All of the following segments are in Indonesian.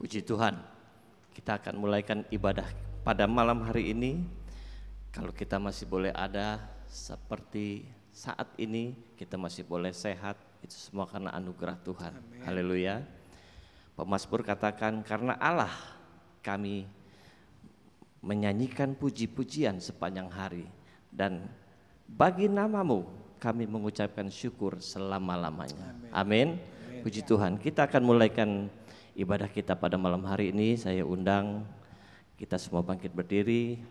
Puji Tuhan, kita akan mulaikan ibadah pada malam hari ini. Kalau kita masih boleh ada seperti saat ini, kita masih boleh sehat, itu semua karena anugerah Tuhan. Haleluya. Pemazmur katakan, karena Allah kami menyanyikan puji-pujian sepanjang hari, dan bagi namamu kami mengucapkan syukur selama-lamanya. Amin. Puji Tuhan. Kita akan mulaikan ibadah kita pada malam hari ini. Saya undang kita semua bangkit berdiri.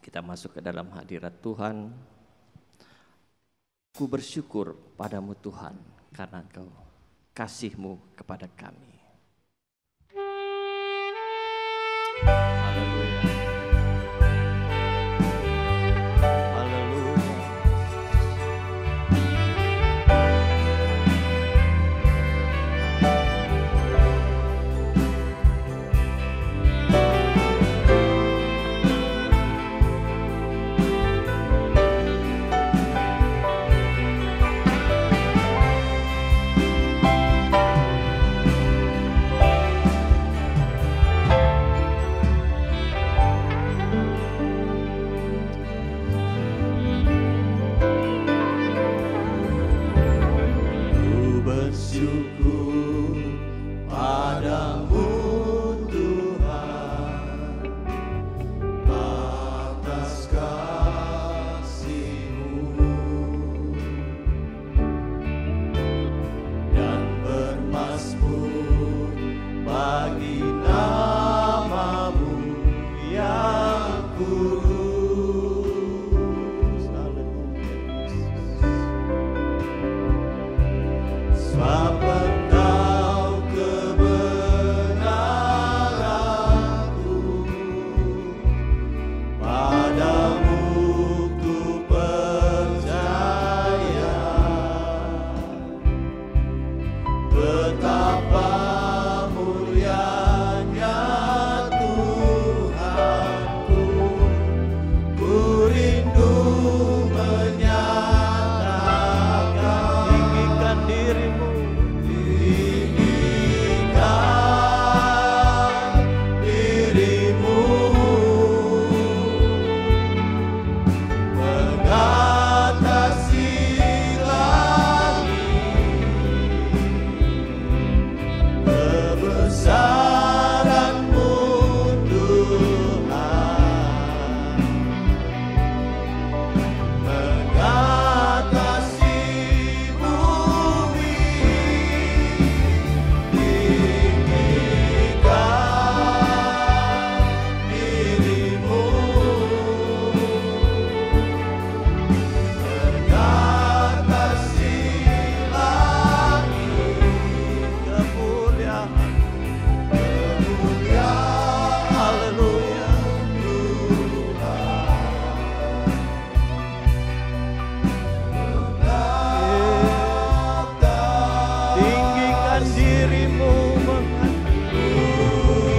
Kita masuk ke dalam hadirat Tuhan. Ku bersyukur padamu Tuhan, karena Engkau kasih-Mu kepada kami. Haleluya.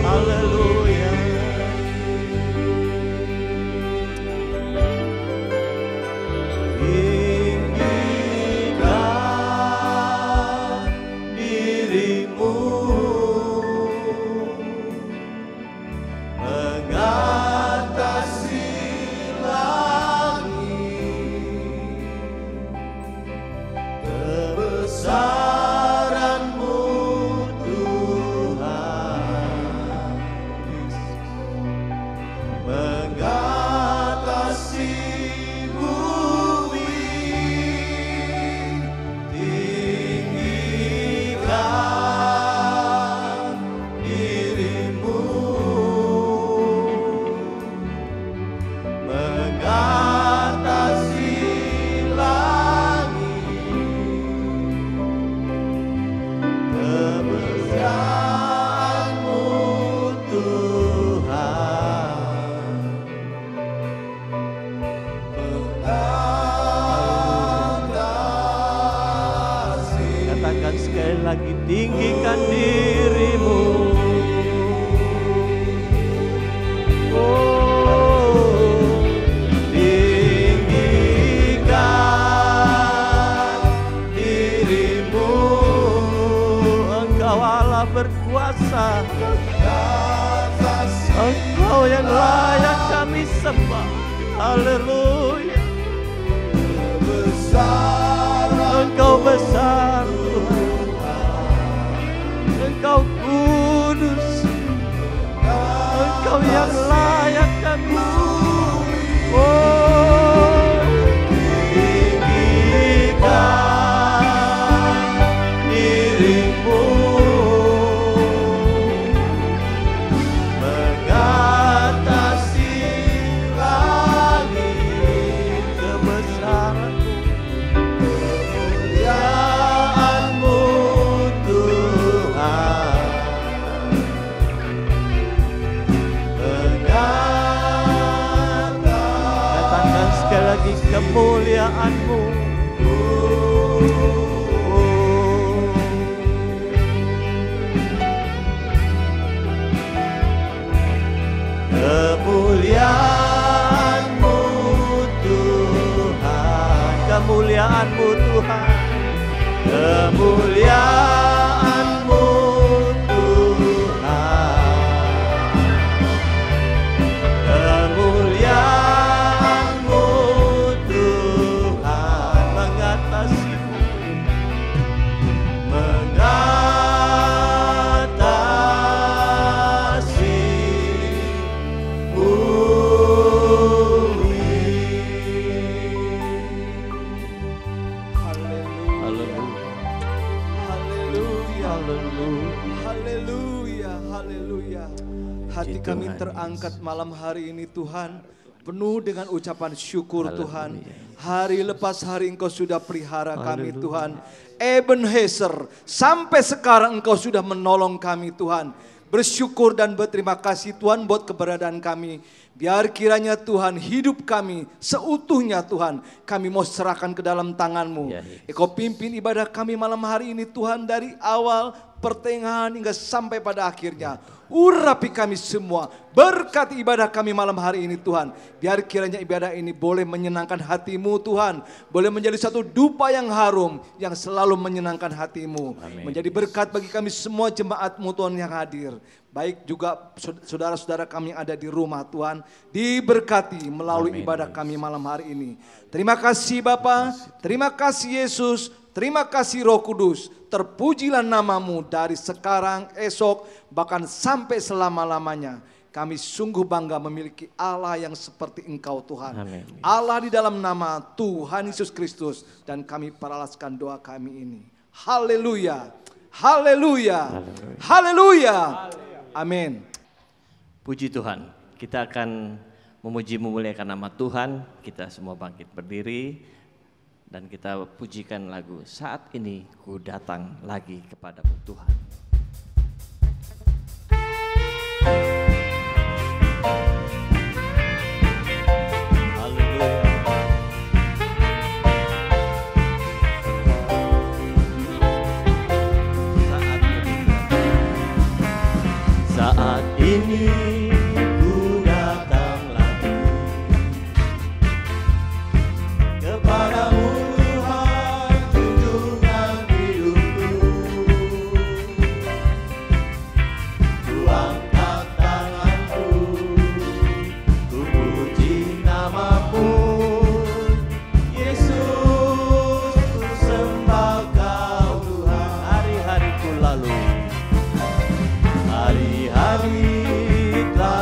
Haleluya. Engkau Allah. Allah berkuasa. Engkau yang layak kami sembah. Haleluya. Engkau besar Tuhan. Engkau kudus. Engkau yang layak kami. Oh, tinggikan dirimu, mengatasi langit kebesaran-Mu, kemuliaan-Mu Tuhan. Katakan sekali lagi, kemuliaan-Mu. Kemuliaan-Mu Tuhan, kemuliaan-Mu Tuhan, kemuliaan-Mu Tuhan, kemuliaan-Mu Tuhan mengatasimu, Hati kami terangkat malam hari ini Tuhan, penuh dengan ucapan syukur Tuhan. Hari lepas hari Engkau sudah pelihara kami Tuhan. Ebenezer, sampai sekarang Engkau sudah menolong kami Tuhan. Bersyukur dan berterima kasih Tuhan buat keberadaan kami. Biar kiranya Tuhan hidup kami seutuhnya Tuhan, kami mau serahkan ke dalam tangan-Mu. Engkau pimpin ibadah kami malam hari ini Tuhan, dari awal, pertengahan hingga sampai pada akhirnya. Urapi kami semua, berkati ibadah kami malam hari ini Tuhan. Biar kiranya ibadah ini boleh menyenangkan hati-Mu Tuhan, boleh menjadi satu dupa yang harum, yang selalu menyenangkan hati-Mu. Amin. Menjadi berkat bagi kami semua jemaat-Mu Tuhan yang hadir. Baik juga saudara-saudara kami yang ada di rumah Tuhan, diberkati melalui ibadah kami malam hari ini. Terima kasih Bapa, terima kasih Yesus, terima kasih Roh Kudus. Terpujilah nama-Mu dari sekarang, esok, bahkan sampai selama-lamanya. Kami sungguh bangga memiliki Allah yang seperti Engkau Tuhan. Amin. Allah di dalam nama Tuhan Yesus Kristus. Dan kami peralaskan doa kami ini. Haleluya, haleluya, haleluya. Amin. Puji Tuhan. Kita akan memuji memuliakan nama Tuhan. Kita semua bangkit berdiri. Dan kita pujikan lagu Saat Ini Ku Datang Lagi Kepadamu Tuhan. Haleluya. Saat ini ku datang lagi kepadamu Tuhan, junjungan hidupku. Ku angkat tanganku, ku puji nama-Mu. Yesus, ku sembah Kau Tuhan. Hari-hari ku lalui, hari-hari telah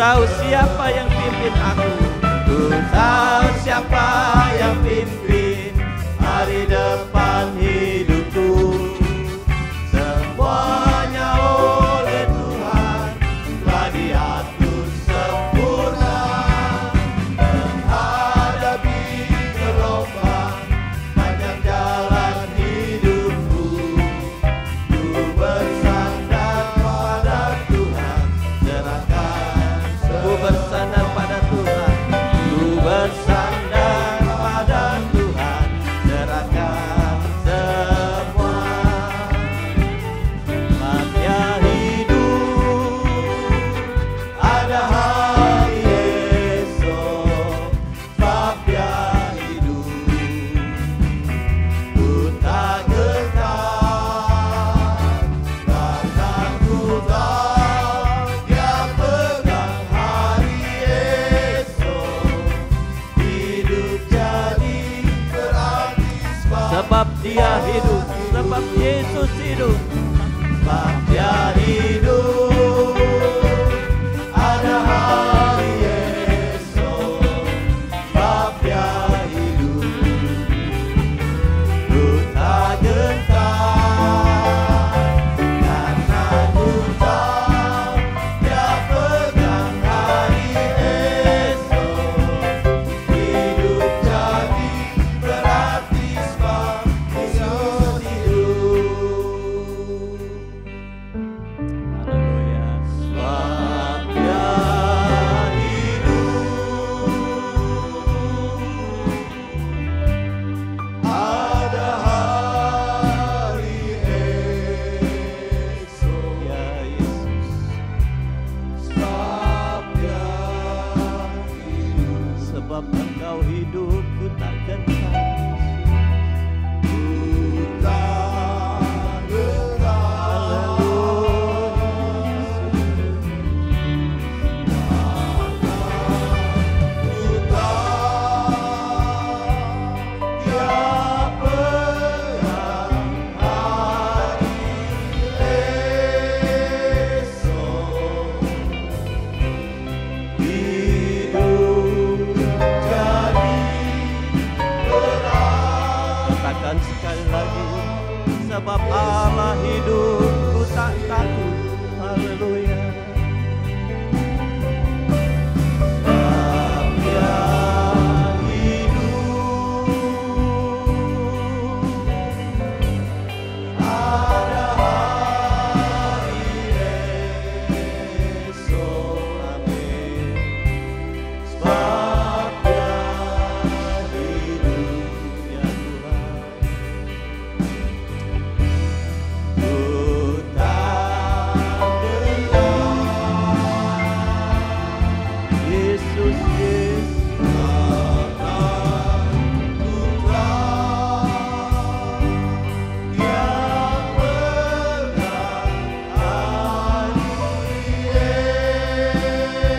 tahu siapa yang pimpin aku. Ku tahu siapa yang pimpin hari depan hidupku. Semuanya oleh Tuhan telah diatur sempurna. Menghadapi gelombang panjang jalan hidupku, ku bersandar pada Tuhan, serahkan. Ku bersandar pada Tuhan, ku bersandar pada Tuhan, serahkan semua. Sebabnya hidup ada hari esok, sebabnya hidup ku tak gentar, karena ku tahu Dia pegang hari esok. Hidup jadi berarti sebab Dia hidup, sebab Yesus hidup. Sebab Dia hidup ada hari esok, sebab Dia hidup ku tak gentar, karena ku tahu Dia pegang hari esok. Hidup jadi berarti sebab Yesus hidup. Haleluya. Sebab Dia hidup ada hari esok. Ya Yesus, sebab Dia hidup. Sebab Engkau hidup, ku tak gentar. Ku tak gentar. Ku tahu Dia pegang hari esok. Hidup jadi berat. Katakan sekali lagi, sebab Allah hidup, ku tak takut. Haleluya. Sebab Dia hidup ada hari esok. Amin. Sebab Dia hidup, ya Tuhan. Ku tak gentar. Yesus, Yesus, karena ku tahu Dia pegang hari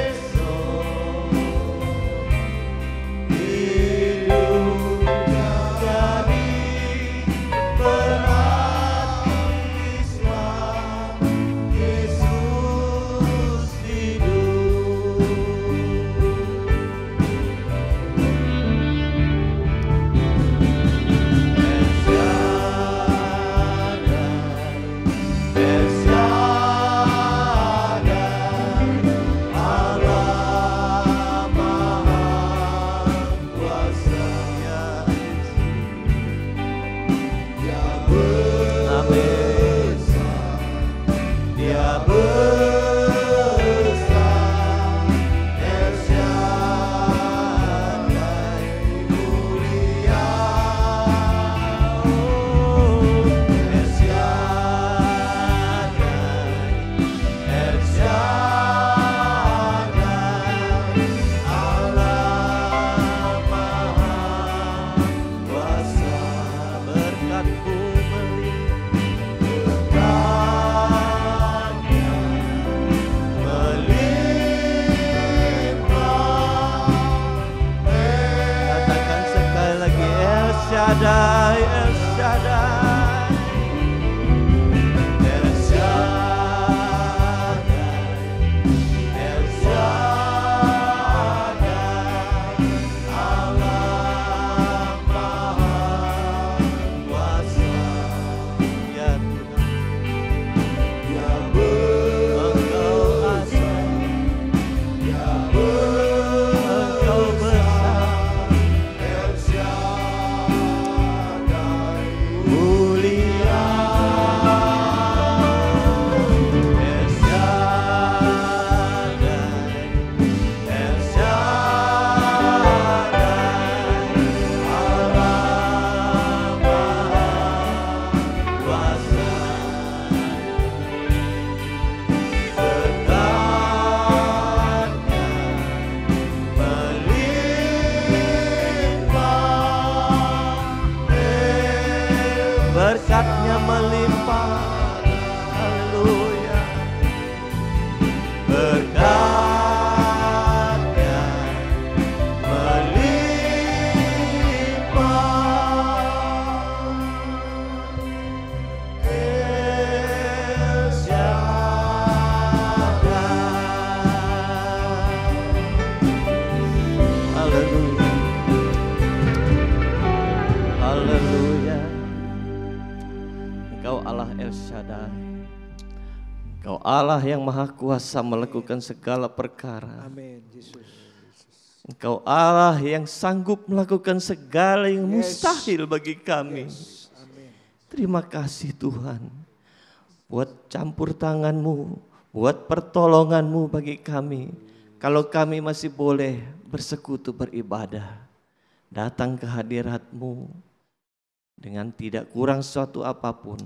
esok. Hidup jadi berarti sebab Yesus hidup. El Shaddai, Allah Maha Kuasa. Dia besar, Dia besar. El Shaddai mulia. El Shaddai, Allah Maha Kuasa. Berkat-Mu katakan sekali lagi, El Shaddai, El Shaddai. El Shaddai, El Shaddai. Shaddai. Engkau Allah yang maha kuasa melakukan segala perkara. Amin, Yesus. Engkau Allah yang sanggup melakukan segala yang mustahil bagi kami. Amin. Terima kasih Tuhan, buat campur tangan-Mu, buat pertolongan-Mu bagi kami. Kalau kami masih boleh bersekutu beribadah, datang ke hadirat-Mu dengan tidak kurang suatu apapun.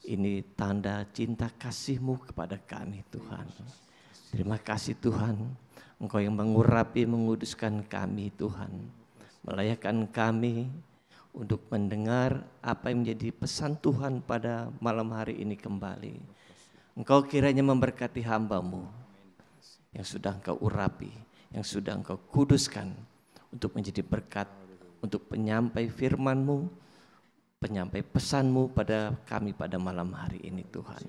Ini tanda cinta kasih-Mu kepada kami Tuhan. Terima kasih Tuhan, Engkau yang mengurapi, menguduskan kami Tuhan. Melayakkan kami untuk mendengar apa yang menjadi pesan Tuhan pada malam hari ini kembali. Engkau kiranya memberkati hamba-Mu yang sudah Engkau urapi, yang sudah Engkau kuduskan untuk menjadi berkat, untuk penyampai firman-Mu, penyampai pesan-Mu pada kami pada malam hari ini Tuhan.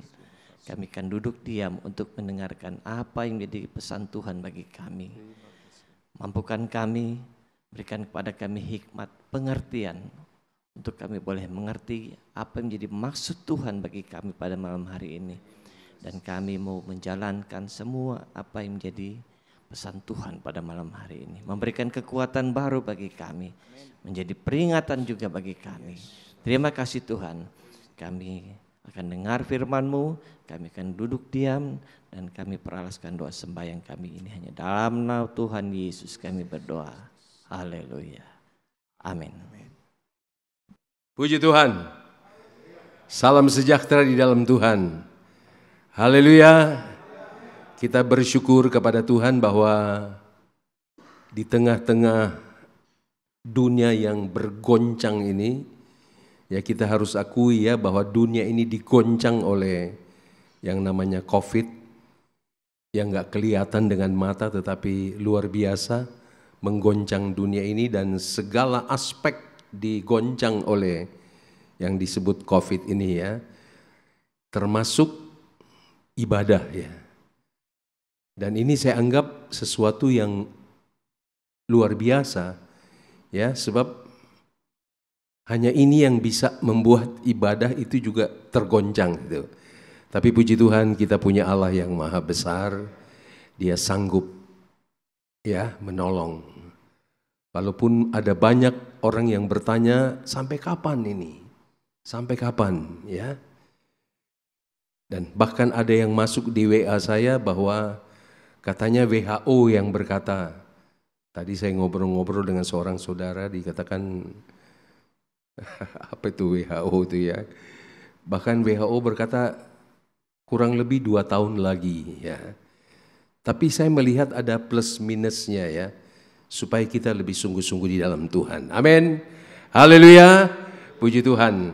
Kami akan duduk diam untuk mendengarkan apa yang menjadi pesan Tuhan bagi kami. Mampukan kami, berikan kepada kami hikmat, pengertian, untuk kami boleh mengerti apa yang menjadi maksud Tuhan bagi kami pada malam hari ini. Dan kami mau menjalankan semua apa yang menjadi pesan Tuhan pada malam hari ini. Memberikan kekuatan baru bagi kami, menjadi peringatan juga bagi kami. Terima kasih Tuhan, kami akan dengar firman-Mu, kami akan duduk diam, dan kami peralaskan doa sembahyang kami ini hanya dalam nama Tuhan Yesus kami berdoa. Haleluya. Amin. Puji Tuhan. Salam sejahtera di dalam Tuhan. Haleluya. Kita bersyukur kepada Tuhan bahwa di tengah-tengah dunia yang bergoncang ini, ya kita harus akui ya bahwa dunia ini digoncang oleh yang namanya COVID yang gak kelihatan dengan mata tetapi luar biasa menggoncang dunia ini, dan segala aspek digoncang oleh yang disebut COVID ini ya, termasuk ibadah ya. Dan ini saya anggap sesuatu yang luar biasa ya, sebab hanya ini yang bisa membuat ibadah itu juga tergoncang gitu. Tapi puji Tuhan, kita punya Allah yang maha besar. Dia sanggup ya menolong. Walaupun ada banyak orang yang bertanya, sampai kapan ini? Sampai kapan ya? Dan bahkan ada yang masuk di WA saya bahwa katanya WHO yang berkata, tadi saya ngobrol-ngobrol dengan seorang saudara, dikatakan apa itu WHO itu ya. Bahkan WHO berkata kurang lebih 2 tahun lagi ya. Tapi saya melihat ada plus minusnya ya, supaya kita lebih sungguh-sungguh di dalam Tuhan. Amin. Haleluya. Puji Tuhan.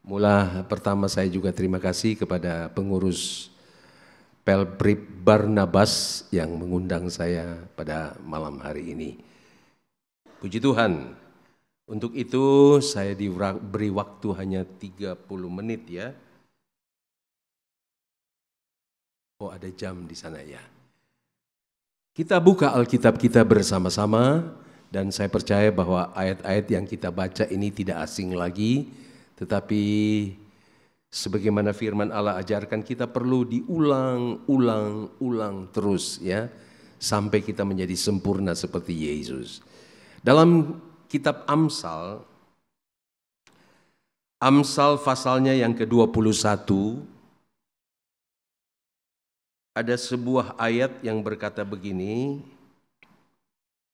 Mula pertama saya juga terima kasih kepada pengurus Pelbrip Barnabas yang mengundang saya pada malam hari ini. Puji Tuhan. Untuk itu saya diberi waktu hanya 30 menit ya. Oh, ada jam di sana ya. Kita buka Alkitab kita bersama-sama, dan saya percaya bahwa ayat-ayat yang kita baca ini tidak asing lagi, tetapi sebagaimana firman Allah ajarkan, kita perlu diulang terus ya, sampai kita menjadi sempurna seperti Yesus. Dalam kitab Amsal pasalnya yang ke-21, ada sebuah ayat yang berkata begini,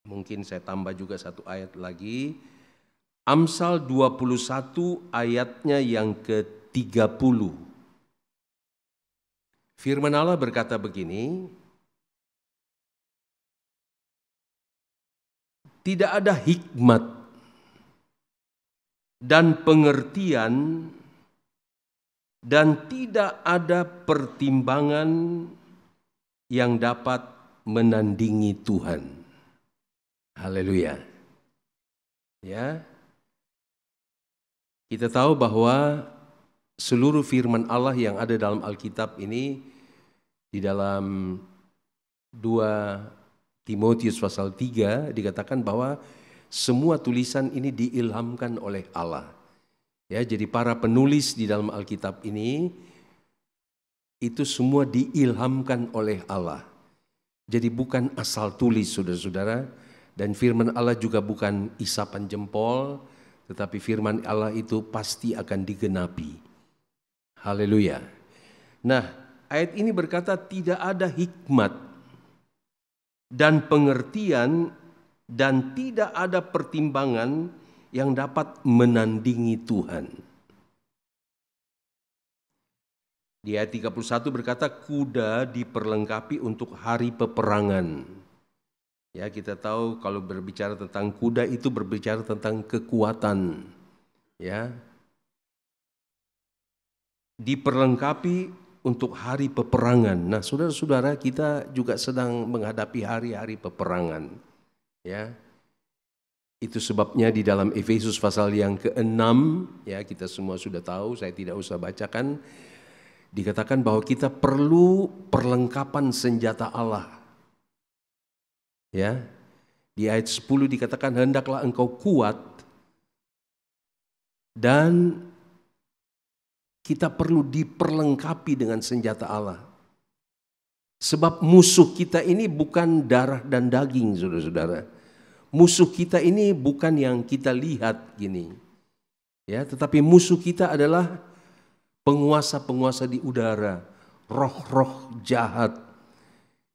mungkin saya tambah juga satu ayat lagi. Amsal 21 ayatnya yang ke-30. Firman Allah berkata begini, tidak ada hikmat dan pengertian dan tidak ada pertimbangan yang dapat menandingi Tuhan. Haleluya. Ya. Kita tahu bahwa seluruh firman Allah yang ada dalam Alkitab ini, di dalam 2 Timotius pasal 3 dikatakan bahwa semua tulisan ini diilhamkan oleh Allah. Ya, jadi para penulis di dalam Alkitab ini itu semua diilhamkan oleh Allah. Jadi bukan asal tulis, saudara-saudara, dan firman Allah juga bukan isapan jempol, tetapi firman Allah itu pasti akan digenapi. Haleluya. Nah, ayat ini berkata tidak ada hikmat dan pengertian dan tidak ada pertimbangan yang dapat menandingi Tuhan. Di ayat 31 berkata kuda diperlengkapi untuk hari peperangan. Ya, kita tahu kalau berbicara tentang kuda itu berbicara tentang kekuatan. Ya. Diperlengkapi untuk hari peperangan. Nah, saudara-saudara, kita juga sedang menghadapi hari-hari peperangan. Ya. Itu sebabnya di dalam Efesus pasal yang ke-6, ya kita semua sudah tahu, saya tidak usah bacakan, dikatakan bahwa kita perlu perlengkapan senjata Allah. Ya. Di ayat 10 dikatakan hendaklah engkau kuat dan kita perlu diperlengkapi dengan senjata Allah. Sebab musuh kita ini bukan darah dan daging, saudara-saudara. Musuh kita ini bukan yang kita lihat gini. Ya, tetapi musuh kita adalah penguasa-penguasa di udara, roh-roh jahat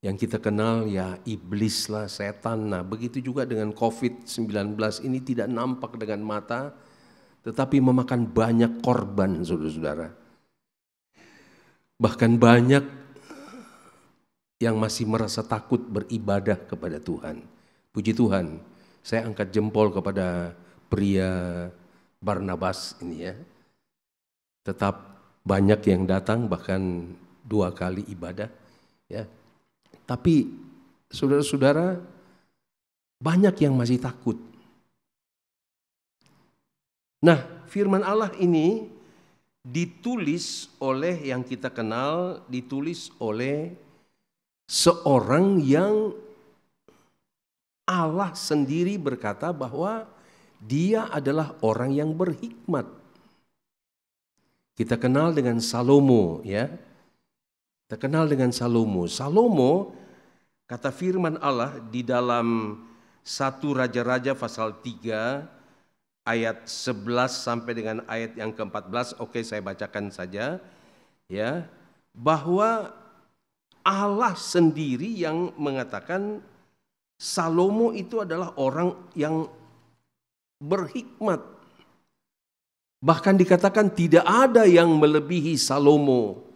yang kita kenal ya iblis lah, setan. Nah, begitu juga dengan COVID-19 ini tidak nampak dengan mata, tetapi memakan banyak korban, saudara-saudara. Bahkan banyak yang masih merasa takut beribadah kepada Tuhan. Puji Tuhan, saya angkat jempol kepada pria Barnabas ini ya. Tetap banyak yang datang, bahkan 2 kali ibadah ya. Tapi saudara-saudara, banyak yang masih takut. Nah, firman Allah ini ditulis oleh yang kita kenal, ditulis oleh seorang yang Allah sendiri berkata bahwa dia adalah orang yang berhikmat. Kita kenal dengan Salomo ya. Kita kenal dengan Salomo. Salomo, kata firman Allah di dalam 1 Raja-Raja pasal 3 ayat 11 sampai dengan ayat yang ke-14. Oke, saya bacakan saja ya. Bahwa Allah sendiri yang mengatakan Salomo itu adalah orang yang berhikmat. Bahkan dikatakan tidak ada yang melebihi Salomo.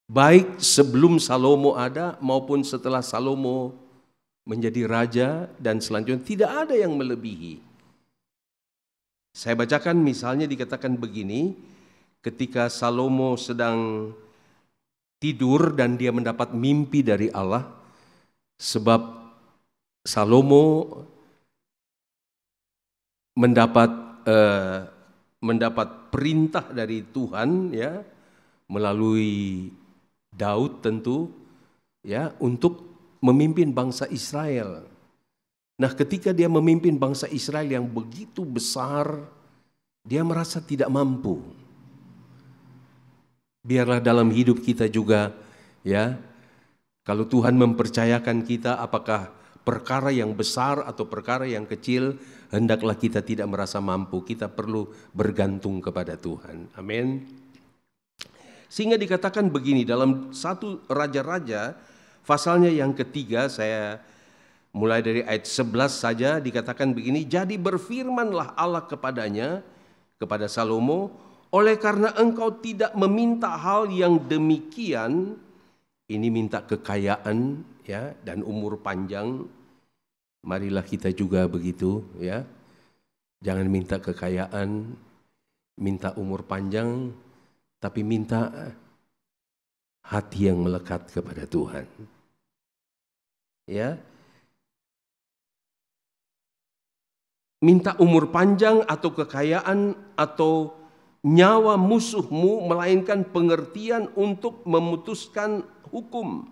Baik sebelum Salomo ada maupun setelah Salomo menjadi raja dan selanjutnya tidak ada yang melebihi. Saya bacakan misalnya dikatakan begini, ketika Salomo sedang tidur dan dia mendapat mimpi dari Allah, sebab Salomo mendapat perintah dari Tuhan ya melalui Daud tentu ya untuk memimpin bangsa Israel. Nah, ketika dia memimpin bangsa Israel yang begitu besar, dia merasa tidak mampu. Biarlah dalam hidup kita juga ya, kalau Tuhan mempercayakan kita apakah perkara yang besar atau perkara yang kecil, hendaklah kita tidak merasa mampu. Kita perlu bergantung kepada Tuhan. Amin. Sehingga dikatakan begini dalam 1 Raja-Raja pasalnya yang ketiga, saya mulai dari ayat 11 saja dikatakan begini, jadi berfirmanlah Allah kepadanya, kepada Salomo, oleh karena engkau tidak meminta hal yang demikian, ini minta kekayaan ya dan umur panjang. Marilah kita juga begitu ya. Jangan minta kekayaan, minta umur panjang, tapi minta hati yang melekat kepada Tuhan. Ya. Minta umur panjang atau kekayaan atau nyawa musuhmu, melainkan pengertian untuk memutuskan hukum.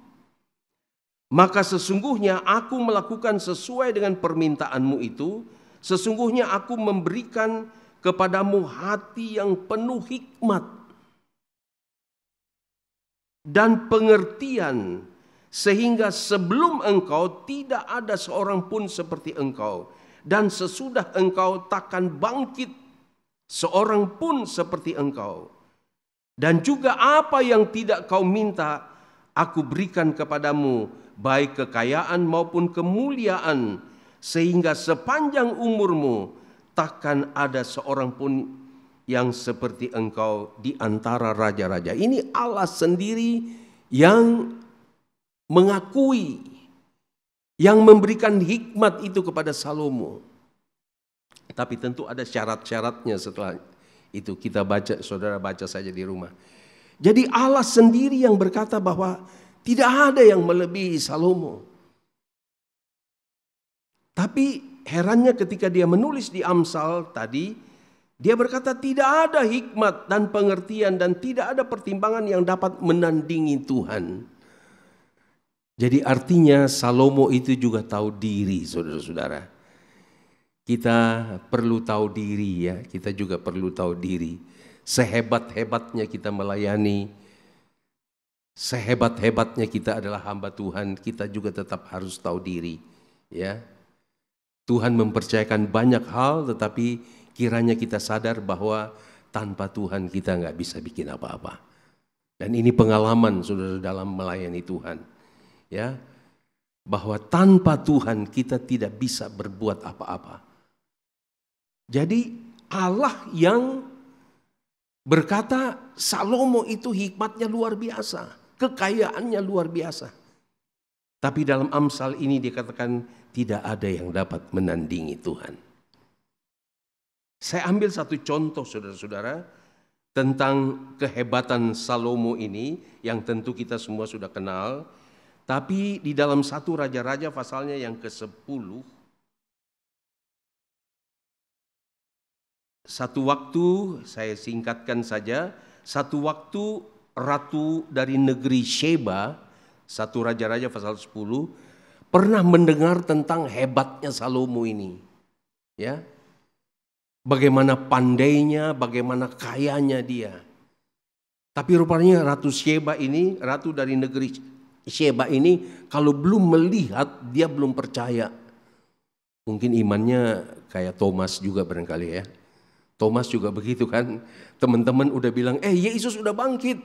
Maka sesungguhnya aku melakukan sesuai dengan permintaanmu itu, sesungguhnya aku memberikan kepadamu hati yang penuh hikmat dan pengertian, sehingga sebelum engkau tidak ada seorang pun seperti engkau, dan sesudah engkau takkan bangkit seorang pun seperti engkau. Dan juga apa yang tidak kau minta, aku berikan kepadamu, baik kekayaan maupun kemuliaan, sehingga sepanjang umurmu takkan ada seorang pun yang seperti engkau di antara raja-raja. Ini Allah sendiri yang mengakui, yang memberikan hikmat itu kepada Salomo. Tapi tentu ada syarat-syaratnya setelah itu. Kita baca, saudara baca saja di rumah. Jadi Allah sendiri yang berkata bahwa tidak ada yang melebihi Salomo. Tapi herannya ketika dia menulis di Amsal tadi, dia berkata tidak ada hikmat dan pengertian dan tidak ada pertimbangan yang dapat menandingi Tuhan. Jadi artinya Salomo itu juga tahu diri, saudara-saudara. Kita perlu tahu diri ya, kita juga perlu tahu diri. Sehebat-hebatnya kita melayani, sehebat-hebatnya kita adalah hamba Tuhan, kita juga tetap harus tahu diri. Ya, Tuhan mempercayakan banyak hal, tetapi kiranya kita sadar bahwa tanpa Tuhan kita nggak bisa bikin apa-apa. Dan ini pengalaman saudara dalam melayani Tuhan. Ya, bahwa tanpa Tuhan kita tidak bisa berbuat apa-apa. Jadi Allah yang berkata Salomo itu hikmatnya luar biasa, kekayaannya luar biasa. Tapi dalam Amsal ini dikatakan tidak ada yang dapat menandingi Tuhan. Saya ambil satu contoh saudara-saudara tentang kehebatan Salomo ini yang tentu kita semua sudah kenal. Tapi di dalam 1 Raja-Raja pasalnya yang ke-10, satu waktu, saya singkatkan saja, satu waktu ratu dari negeri Sheba, 1 Raja-Raja pasal 10, pernah mendengar tentang hebatnya Salomo ini. Ya, bagaimana pandainya, bagaimana kayanya dia. Tapi rupanya ratu Sheba ini, ratu dari negeri Sheba ini, kalau belum melihat dia belum percaya. Mungkin imannya kayak Thomas juga barangkali ya. Thomas juga begitu kan. Teman-teman udah bilang, Yesus udah bangkit.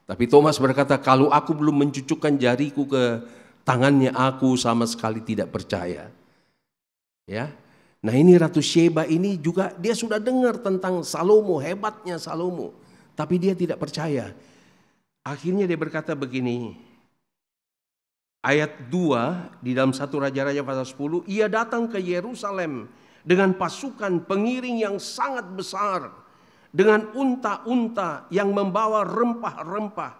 Tapi Thomas berkata, kalau aku belum mencucukkan jariku ke tangannya, aku sama sekali tidak percaya. Ya. Nah ini Ratu Sheba ini juga dia sudah dengar tentang Salomo, hebatnya Salomo. Tapi dia tidak percaya. Akhirnya dia berkata begini. Ayat 2 di dalam 1 Raja-Raja pasal 10, ia datang ke Yerusalem dengan pasukan pengiring yang sangat besar, dengan unta-unta yang membawa rempah-rempah,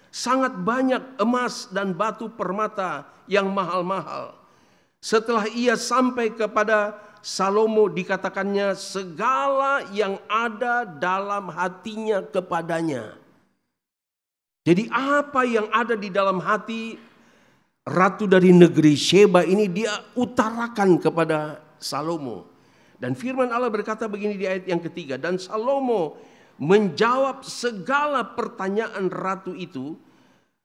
sangat banyak emas dan batu permata yang mahal-mahal. Setelah ia sampai kepada Salomo, dikatakannya segala yang ada dalam hatinya kepadanya. Jadi apa yang ada di dalam hati ratu dari negeri Sheba ini dia utarakan kepada Salomo. Dan firman Allah berkata begini di ayat yang ketiga. Dan Salomo menjawab segala pertanyaan ratu itu.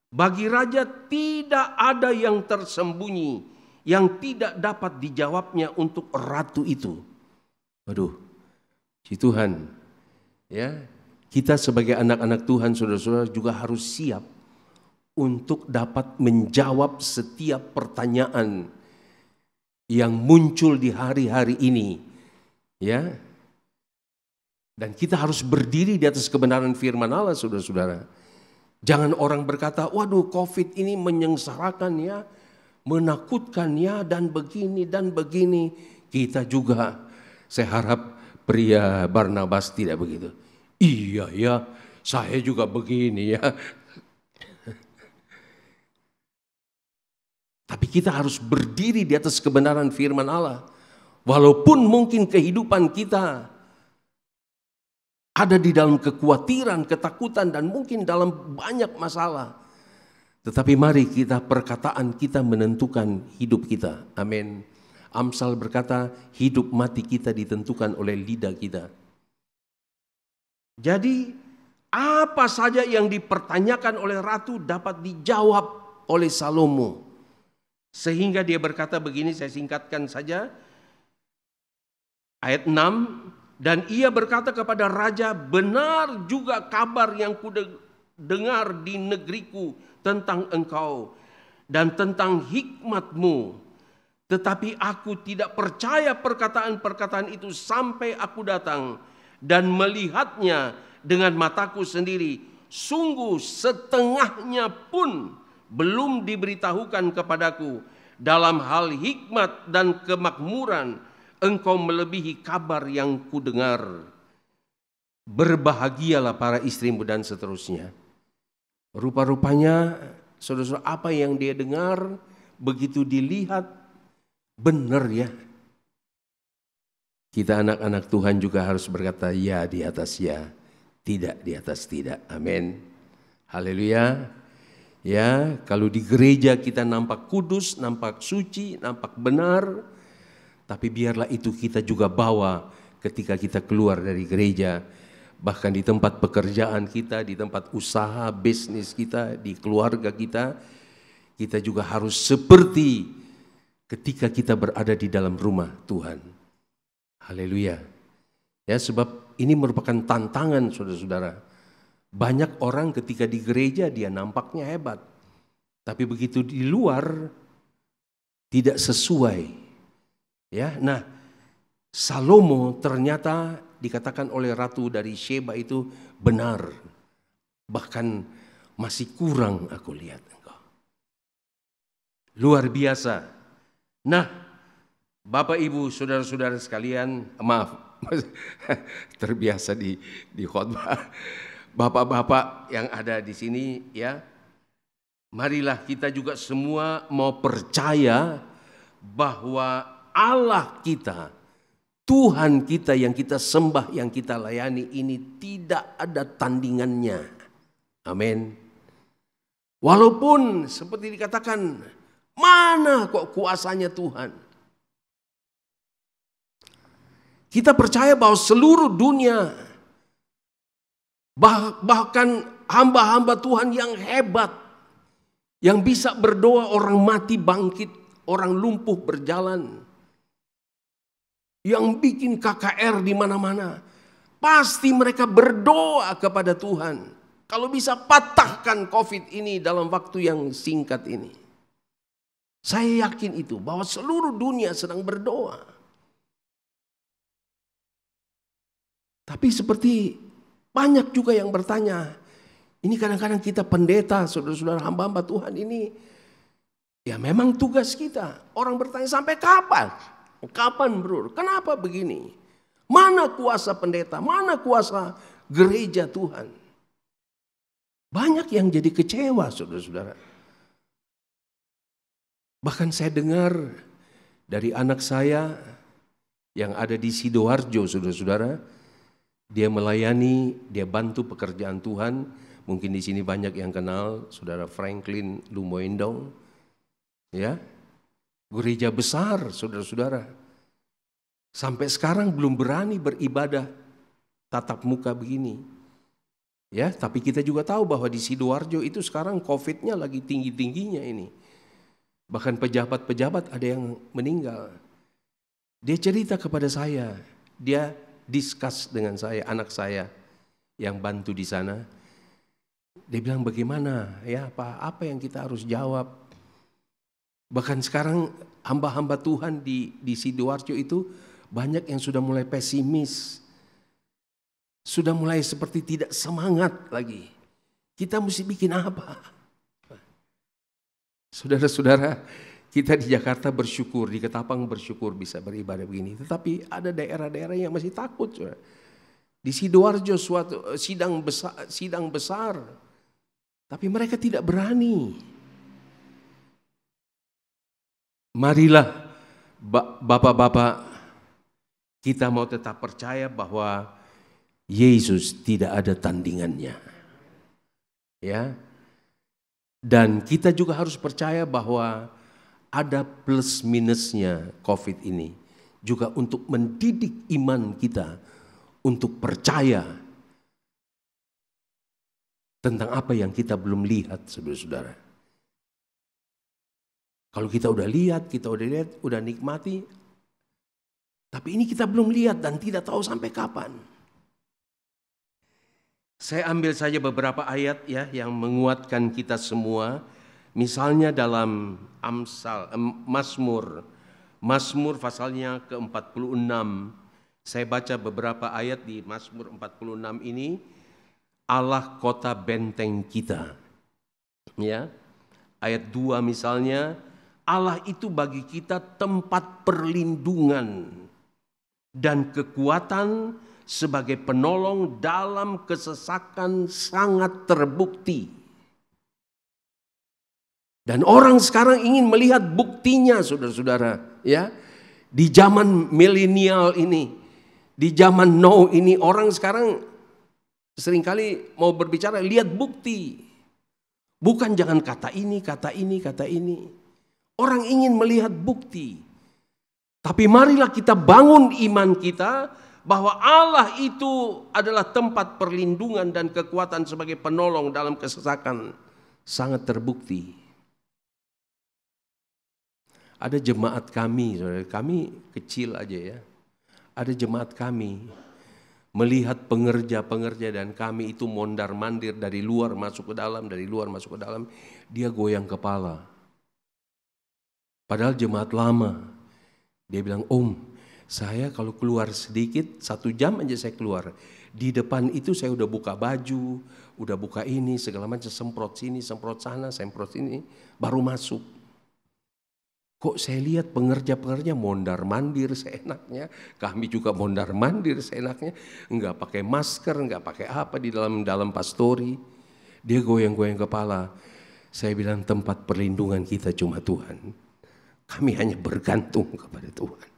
Bagi raja tidak ada yang tersembunyi, yang tidak dapat dijawabnya untuk ratu itu. Waduh, si Tuhan. Ya, kita sebagai anak-anak Tuhan, saudara-saudara juga harus siap untuk dapat menjawab setiap pertanyaan yang muncul di hari-hari ini. Ya, dan kita harus berdiri di atas kebenaran firman Allah, saudara-saudara. Jangan orang berkata, waduh COVID ini menyengsarakan ya, menakutkan ya, dan begini dan begini. Kita juga, saya harap pria Barnabas tidak begitu. Iya ya, saya juga begini ya. Tapi kita harus berdiri di atas kebenaran firman Allah. Walaupun mungkin kehidupan kita ada di dalam kekhawatiran, ketakutan, dan mungkin dalam banyak masalah. Tetapi mari kita, perkataan kita menentukan hidup kita. Amin. Amsal berkata hidup mati kita ditentukan oleh lidah kita. Jadi apa saja yang dipertanyakan oleh ratu dapat dijawab oleh Salomo. Sehingga dia berkata begini, saya singkatkan saja. Ayat 6, dan ia berkata kepada raja, benar juga kabar yang kudengar di negeriku tentang engkau dan tentang hikmatmu. Tetapi aku tidak percaya perkataan-perkataan itu sampai aku datang dan melihatnya dengan mataku sendiri. Sungguh setengahnya pun belum diberitahukan kepadaku. Dalam hal hikmat dan kemakmuran engkau melebihi kabar yang kudengar. Berbahagialah para istrimu dan seterusnya. Rupa-rupanya saudara-saudara, apa yang dia dengar begitu dilihat benar ya. Kita anak-anak Tuhan juga harus berkata ya di atas ya, tidak di atas tidak. Amin. Haleluya. Ya, kalau di gereja kita nampak kudus, nampak suci, nampak benar, tapi biarlah itu kita juga bawa ketika kita keluar dari gereja. Bahkan di tempat pekerjaan kita, di tempat usaha, bisnis kita, di keluarga kita, kita juga harus seperti ketika kita berada di dalam rumah Tuhan. Haleluya. Ya, sebab ini merupakan tantangan saudara-saudara. Banyak orang ketika di gereja dia nampaknya hebat, tapi begitu di luar tidak sesuai. Ya, nah Salomo ternyata dikatakan oleh ratu dari Sheba itu benar, bahkan masih kurang aku lihat engkau. Luar biasa. Nah, Bapak Ibu saudara-saudara sekalian, maaf terbiasa di khotbah. Bapak-bapak yang ada di sini ya, marilah kita juga semua mau percaya bahwa Allah kita, Tuhan kita yang kita sembah, yang kita layani ini tidak ada tandingannya. Amin. Walaupun seperti dikatakan, mana kok kuasanya Tuhan? Kita percaya bahwa seluruh dunia, bahkan hamba-hamba Tuhan yang hebat, yang bisa berdoa orang mati bangkit, orang lumpuh berjalan, yang bikin KKR di mana-mana, pasti mereka berdoa kepada Tuhan. Kalau bisa patahkan COVID ini dalam waktu yang singkat ini. Saya yakin itu, bahwa seluruh dunia sedang berdoa. Tapi seperti banyak juga yang bertanya, ini kadang-kadang kita pendeta, saudara-saudara hamba-hamba Tuhan ini, ya memang tugas kita. Orang bertanya sampai kapan? Kapan bro? Kenapa begini? Mana kuasa pendeta? Mana kuasa gereja Tuhan? Banyak yang jadi kecewa saudara-saudara. Bahkan saya dengar dari anak saya yang ada di Sidoarjo saudara-saudara, dia melayani, dia bantu pekerjaan Tuhan. Mungkin di sini banyak yang kenal saudara Franklin Lumoindong. Ya, gereja besar saudara-saudara. Sampai sekarang belum berani beribadah tatap muka begini. Ya, tapi kita juga tahu bahwa di Sidoarjo itu sekarang COVID-nya lagi tinggi-tingginya ini. Bahkan pejabat-pejabat ada yang meninggal. Dia cerita kepada saya, dia discuss dengan saya, anak saya yang bantu di sana. Dia bilang bagaimana ya Pak, apa yang kita harus jawab? Bahkan sekarang hamba-hamba Tuhan di Sidoarjo itu banyak yang sudah mulai pesimis. Sudah mulai seperti tidak semangat lagi. Kita mesti bikin apa? Saudara-saudara, kita di Jakarta bersyukur, di Ketapang bersyukur bisa beribadah begini. Tetapi ada daerah-daerah yang masih takut. Saudara. Di Sidoarjo suatu sidang besar. Tapi mereka tidak berani. Marilah bapak-bapak, kita mau tetap percaya bahwa Yesus tidak ada tandingannya. Ya. Dan kita juga harus percaya bahwa ada plus minusnya COVID ini. Juga untuk mendidik iman kita untuk percaya tentang apa yang kita belum lihat, saudara-saudara. Kalau kita udah lihat, udah nikmati, tapi ini kita belum lihat dan tidak tahu sampai kapan. Saya ambil saja beberapa ayat ya yang menguatkan kita semua. Misalnya dalam Mazmur pasalnya ke-46. Saya baca beberapa ayat di Mazmur 46 ini. Allah kota benteng kita. Ya. Ayat 2 misalnya, Allah itu bagi kita tempat perlindungan dan kekuatan sebagai penolong dalam kesesakan sangat terbukti. Dan orang sekarang ingin melihat buktinya, saudara-saudara. Ya, di zaman milenial ini, di zaman now ini, orang sekarang seringkali mau berbicara, lihat bukti. Bukan jangan kata ini, kata ini, kata ini. Orang ingin melihat bukti. Tapi marilah kita bangun iman kita, bahwa Allah itu adalah tempat perlindungan dan kekuatan sebagai penolong dalam kesesakan sangat terbukti. Ada jemaat kami, saudara, kami kecil aja ya. Ada jemaat kami melihat pengerja-pengerja dan kami itu mondar-mandir dari luar masuk ke dalam, dari luar masuk ke dalam, dia goyang kepala. Padahal jemaat lama. Dia bilang, "Om, saya kalau keluar sedikit, 1 jam aja saya keluar. Di depan itu saya udah buka baju, udah buka ini, segala macam, semprot sini, semprot sana, semprot sini, baru masuk. Kok saya lihat pengerja-pengerja mondar-mandir seenaknya, kami juga mondar-mandir seenaknya, enggak pakai masker, enggak pakai apa di dalam pastori." Dia goyang-goyang kepala. Saya bilang, tempat perlindungan kita cuma Tuhan. Kami hanya bergantung kepada Tuhan.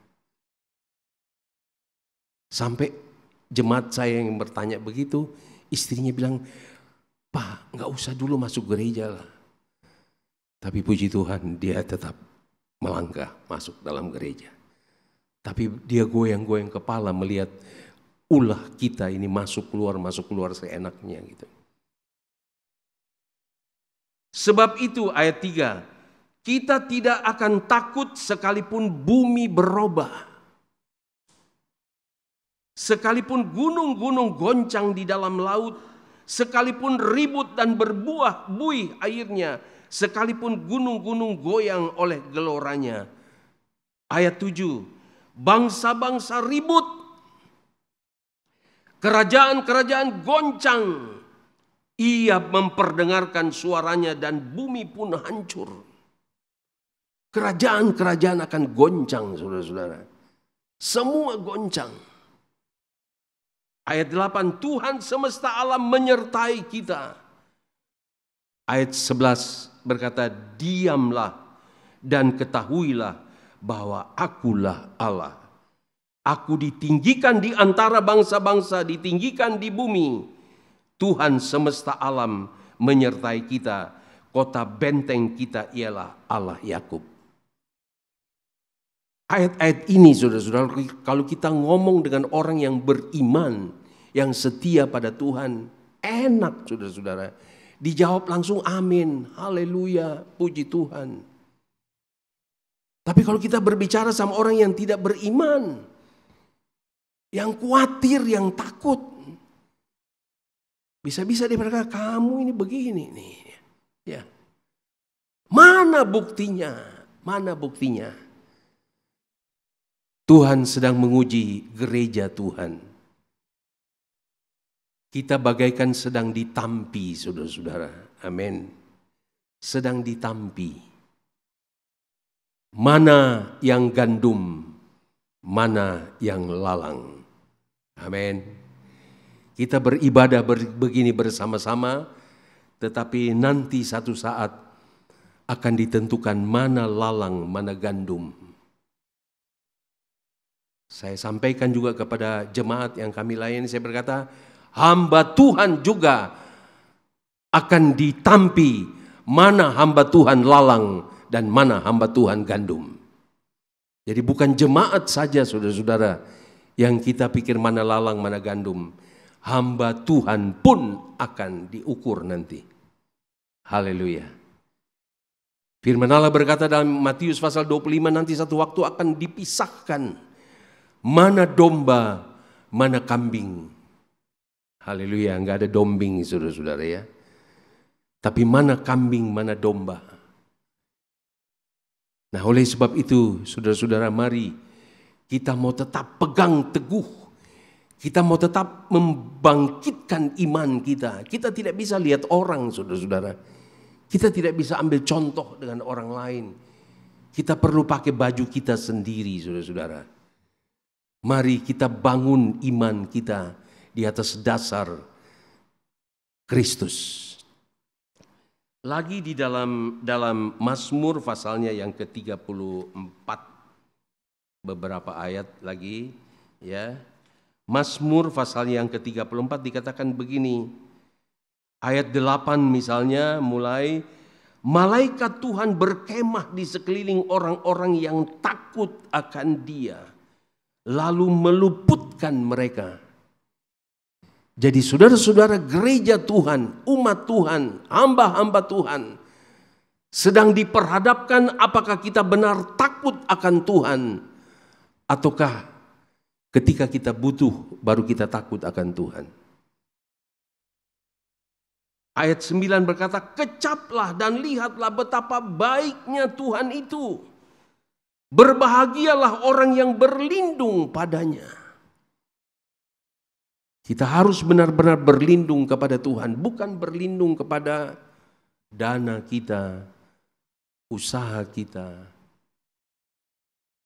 Sampai jemaat saya yang bertanya begitu, istrinya bilang, "Pak, nggak usah dulu masuk gereja lah." Tapi puji Tuhan, dia tetap melangkah masuk dalam gereja. Tapi dia goyang-goyang kepala melihat ulah kita ini masuk keluar seenaknya gitu. Sebab itu ayat 3, kita tidak akan takut sekalipun bumi berubah. Sekalipun gunung-gunung goncang di dalam laut, sekalipun ribut dan buih airnya, sekalipun gunung-gunung goyang oleh geloranya. Ayat 7, bangsa-bangsa ribut, kerajaan-kerajaan goncang, ia memperdengarkan suaranya dan bumi pun hancur. Kerajaan-kerajaan akan goncang, saudara-saudara. Semua goncang. Ayat 8, Tuhan semesta alam menyertai kita. Ayat 11 berkata, diamlah dan ketahuilah bahwa akulah Allah. Aku ditinggikan di antara bangsa-bangsa, ditinggikan di bumi. Tuhan semesta alam menyertai kita. Kota benteng kita ialah Allah Yakub. Ayat-ayat ini saudara-saudara, kalau kita ngomong dengan orang yang beriman, yang setia pada Tuhan, enak saudara-saudara. Dijawab langsung amin, haleluya, puji Tuhan. Tapi kalau kita berbicara sama orang yang tidak beriman, yang khawatir, yang takut, bisa-bisa dia berkata, kamu ini begini nih. Ya. Mana buktinya? Mana buktinya? Tuhan sedang menguji gereja Tuhan. Kita bagaikan sedang ditampi, saudara-saudara. Amin. Sedang ditampi. Mana yang gandum, mana yang lalang. Amin. Kita beribadah begini bersama-sama, tetapi nanti satu saat akan ditentukan mana lalang, mana gandum. Saya sampaikan juga kepada jemaat yang kami layani, saya berkata, hamba Tuhan juga akan ditampi mana hamba Tuhan lalang dan mana hamba Tuhan gandum. Jadi bukan jemaat saja saudara-saudara yang kita pikir mana lalang mana gandum. hamba Tuhan pun akan diukur nanti. Haleluya. Firman Allah berkata dalam Matius pasal 25, nanti satu waktu akan dipisahkan mana domba, mana kambing. Haleluya, enggak ada dombing saudara-saudara ya. Tapi mana kambing, mana domba. Nah, oleh sebab itu saudara-saudara, mari kita mau tetap pegang teguh. Kita mau tetap membangkitkan iman kita. Kita tidak bisa lihat orang saudara-saudara. Kita tidak bisa ambil contoh dengan orang lain. Kita perlu pakai baju kita sendiri saudara-saudara. Mari kita bangun iman kita di atas dasar Kristus. Lagi di dalam Mazmur pasalnya yang ke-34, beberapa ayat lagi ya. Mazmur pasalnya yang ke-34 dikatakan begini. Ayat 8 misalnya mulai, malaikat Tuhan berkemah di sekeliling orang-orang yang takut akan Dia, lalu meluputkan mereka. Jadi saudara-saudara, gereja Tuhan, umat Tuhan, hamba-hamba Tuhan sedang diperhadapkan apakah kita benar takut akan Tuhan, ataukah ketika kita butuh baru kita takut akan Tuhan. Ayat 9 berkata, kecaplah dan lihatlah betapa baiknya Tuhan itu. Berbahagialah orang yang berlindung padanya. Kita harus benar-benar berlindung kepada Tuhan, bukan berlindung kepada dana kita, usaha kita.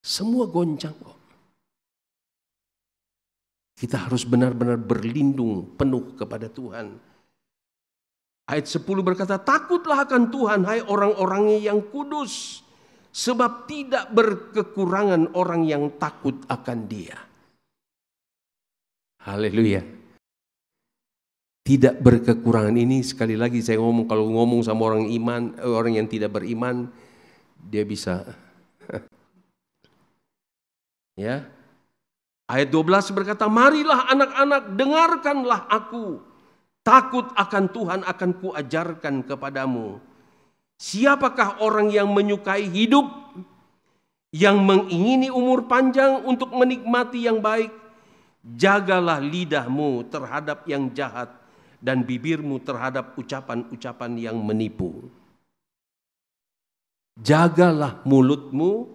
Semua goncang kok. Kita harus benar-benar berlindung penuh kepada Tuhan. Ayat 10 berkata, takutlah akan Tuhan hai orang-orangnya yang kudus, sebab tidak berkekurangan orang yang takut akan Dia. Haleluya. Tidak berkekurangan ini sekali lagi saya ngomong, kalau ngomong sama orang iman, orang yang tidak beriman, dia bisa. Ya. Ayat 12 berkata, marilah anak-anak, dengarkanlah aku. Takut akan Tuhan akan kuajarkan kepadamu. Siapakah orang yang menyukai hidup, yang mengingini umur panjang untuk menikmati yang baik? Jagalah lidahmu terhadap yang jahat dan bibirmu terhadap ucapan-ucapan yang menipu. Jagalah mulutmu,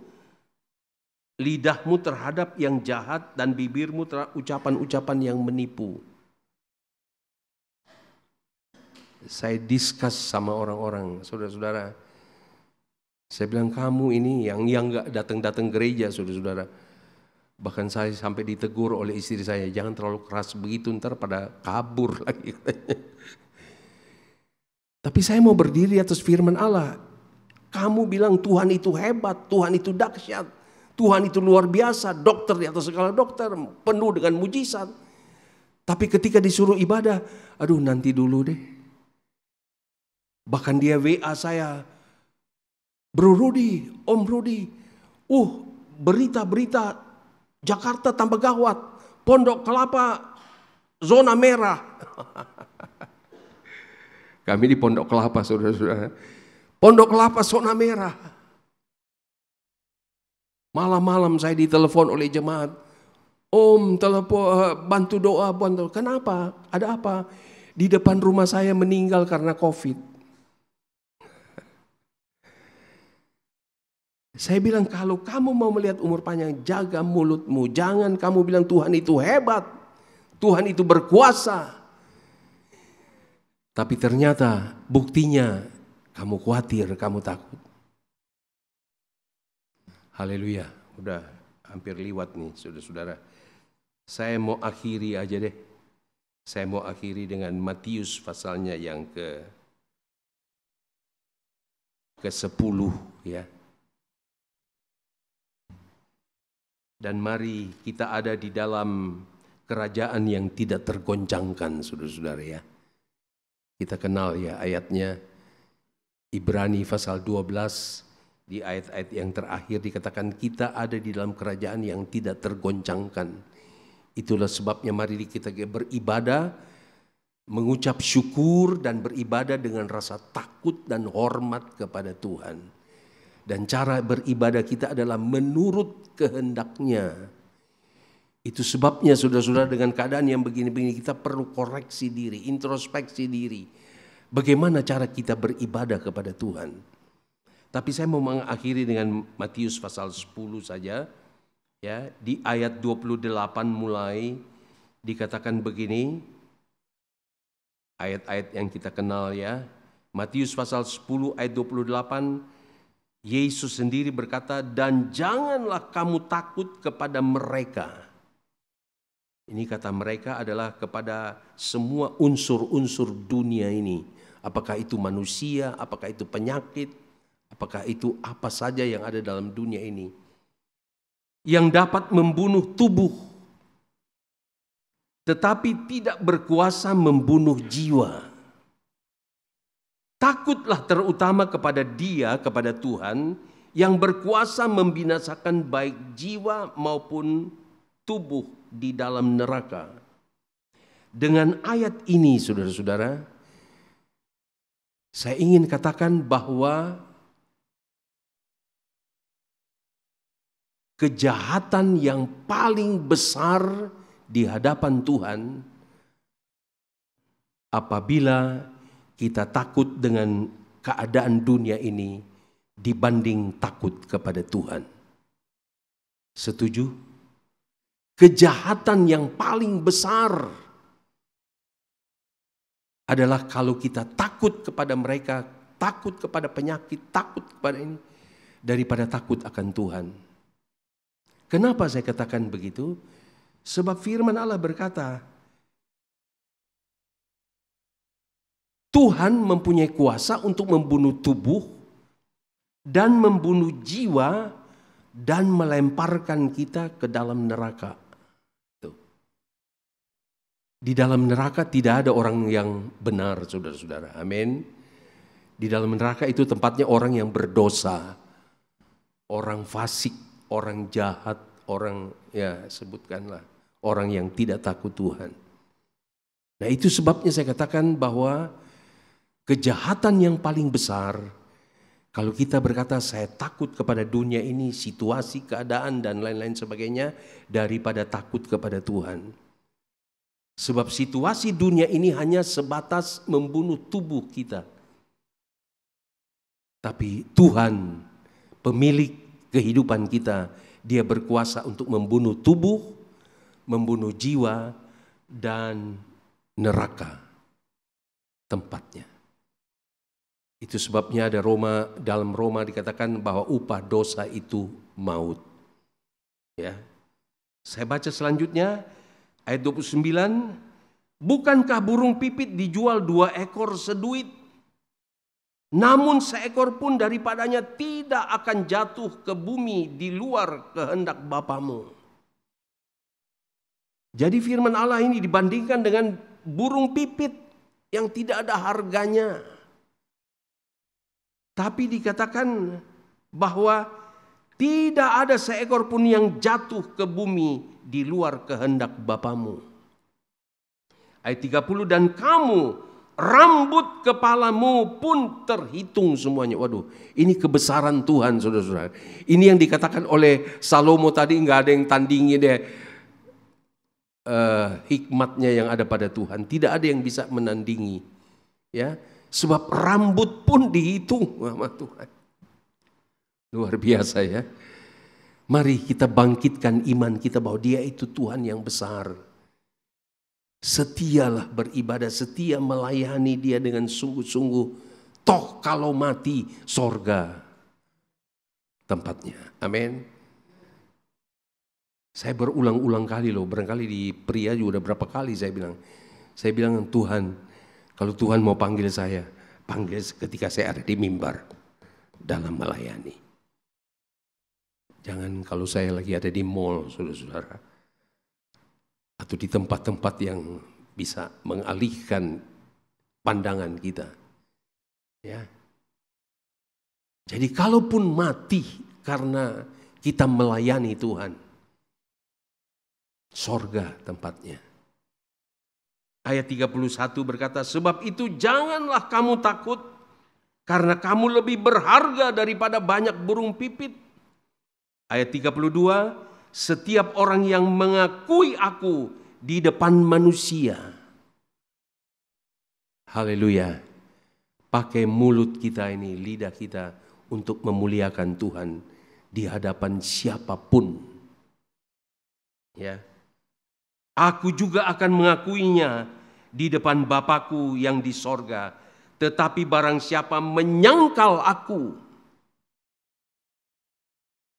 lidahmu terhadap yang jahat dan bibirmu terhadap ucapan-ucapan yang menipu. Saya discuss sama orang-orang, saudara-saudara. Saya bilang, kamu ini yang enggak datang-datang gereja, saudara-saudara. Bahkan saya sampai ditegur oleh istri saya, jangan terlalu keras begitu, ntar pada kabur lagi. Tapi saya mau berdiri atas firman Allah. Kamu bilang Tuhan itu hebat, Tuhan itu dahsyat, Tuhan itu luar biasa, dokter di atas segala dokter, penuh dengan mujizat. Tapi ketika disuruh ibadah, aduh nanti dulu deh. Bahkan dia WA saya, Bro Rudi, Om Rudi, berita-berita Jakarta tambah gawat, Pondok Kelapa zona merah. Kami di Pondok Kelapa, saudara-saudara. Pondok Kelapa zona merah. Malam-malam saya ditelepon oleh jemaat, Om telepon bantu doa, bantu. Kenapa? Ada apa? Di depan rumah saya meninggal karena COVID. Saya bilang, kalau kamu mau melihat umur panjang, jaga mulutmu. Jangan kamu bilang Tuhan itu hebat, Tuhan itu berkuasa. Tapi ternyata buktinya kamu khawatir, kamu takut. Haleluya, udah hampir liwat nih saudara-saudara. Saya mau akhiri aja deh. Saya mau akhiri dengan Matius pasalnya yang ke-10 ya. Dan mari kita ada di dalam kerajaan yang tidak tergoncangkan, saudara-saudara ya. Kita kenal ya ayatnya, Ibrani pasal 12, di ayat-ayat yang terakhir dikatakan kita ada di dalam kerajaan yang tidak tergoncangkan. Itulah sebabnya mari kita beribadah, mengucap syukur dan beribadah dengan rasa takut dan hormat kepada Tuhan. Dan cara beribadah kita adalah menurut kehendaknya. Itu sebabnya saudara-saudara, dengan keadaan yang begini-begini kita perlu koreksi diri, introspeksi diri. Bagaimana cara kita beribadah kepada Tuhan. Tapi saya mau mengakhiri dengan Matius pasal 10 saja. Ya, di ayat 28 mulai dikatakan begini. Ayat-ayat yang kita kenal ya. Matius pasal 10 ayat 28, Yesus sendiri berkata, dan janganlah kamu takut kepada mereka. Ini kata mereka adalah kepada semua unsur-unsur dunia ini. Apakah itu manusia, apakah itu penyakit, apakah itu apa saja yang ada dalam dunia ini. Yang dapat membunuh tubuh, tetapi tidak berkuasa membunuh jiwa. Takutlah terutama kepada Dia, kepada Tuhan, yang berkuasa membinasakan baik jiwa maupun tubuh di dalam neraka. Dengan ayat ini, saudara-saudara, saya ingin katakan bahwa kejahatan yang paling besar di hadapan Tuhan apabila kita takut dengan keadaan dunia ini dibanding takut kepada Tuhan. Setuju? Kejahatan yang paling besar adalah kalau kita takut kepada mereka, takut kepada penyakit, takut kepada ini, daripada takut akan Tuhan. Kenapa saya katakan begitu? Sebab firman Allah berkata, Tuhan mempunyai kuasa untuk membunuh tubuh dan membunuh jiwa dan melemparkan kita ke dalam neraka. Tuh. Di dalam neraka tidak ada orang yang benar, saudara-saudara. Amin. Di dalam neraka itu tempatnya orang yang berdosa, orang fasik, orang jahat, orang ya sebutkanlah, orang yang tidak takut Tuhan. Nah itu sebabnya saya katakan bahwa kejahatan yang paling besar, kalau kita berkata saya takut kepada dunia ini, situasi, keadaan dan lain-lain sebagainya, daripada takut kepada Tuhan. Sebab situasi dunia ini hanya sebatas membunuh tubuh kita. Tapi Tuhan, pemilik kehidupan kita, Dia berkuasa untuk membunuh tubuh, membunuh jiwa, dan neraka tempatnya. Itu sebabnya ada dalam Roma dikatakan bahwa upah dosa itu maut. Ya. Saya baca selanjutnya ayat 29. Bukankah burung pipit dijual 2 ekor seduit? Namun seekor pun daripadanya tidak akan jatuh ke bumi di luar kehendak Bapamu. Jadi firman Allah ini dibandingkan dengan burung pipit yang tidak ada harganya. Tapi dikatakan bahwa tidak ada seekor pun yang jatuh ke bumi di luar kehendak Bapamu. Ayat 30, dan kamu rambut kepalamu pun terhitung semuanya. Waduh, ini kebesaran Tuhan, saudara-saudara. Ini yang dikatakan oleh Salomo tadi, nggak ada yang tandingi deh hikmatnya yang ada pada Tuhan. Tidak ada yang bisa menandingi. Ya, sebab rambut pun dihitung sama Tuhan. Luar biasa ya. Mari kita bangkitkan iman kita bahwa Dia itu Tuhan yang besar. Setialah beribadah, setia melayani Dia dengan sungguh-sungguh. Toh kalau mati, sorga tempatnya. Amin. Saya berulang-ulang kali loh, barangkali di pria juga udah berapa kali saya bilang Tuhan, kalau Tuhan mau panggil saya, panggil ketika saya ada di mimbar dalam melayani. Jangan kalau saya lagi ada di mall, saudara-saudara. Atau di tempat-tempat yang bisa mengalihkan pandangan kita. Ya. Jadi kalaupun mati karena kita melayani Tuhan, Sorga tempatnya. Ayat 31 berkata, sebab itu janganlah kamu takut, karena kamu lebih berharga daripada banyak burung pipit. Ayat 32, setiap orang yang mengakui aku di depan manusia. Haleluya. Pakai mulut kita ini, lidah kita untuk memuliakan Tuhan di hadapan siapapun. Ya. Aku juga akan mengakuinya di depan Bapakku yang di sorga. Tetapi barang siapa menyangkal aku.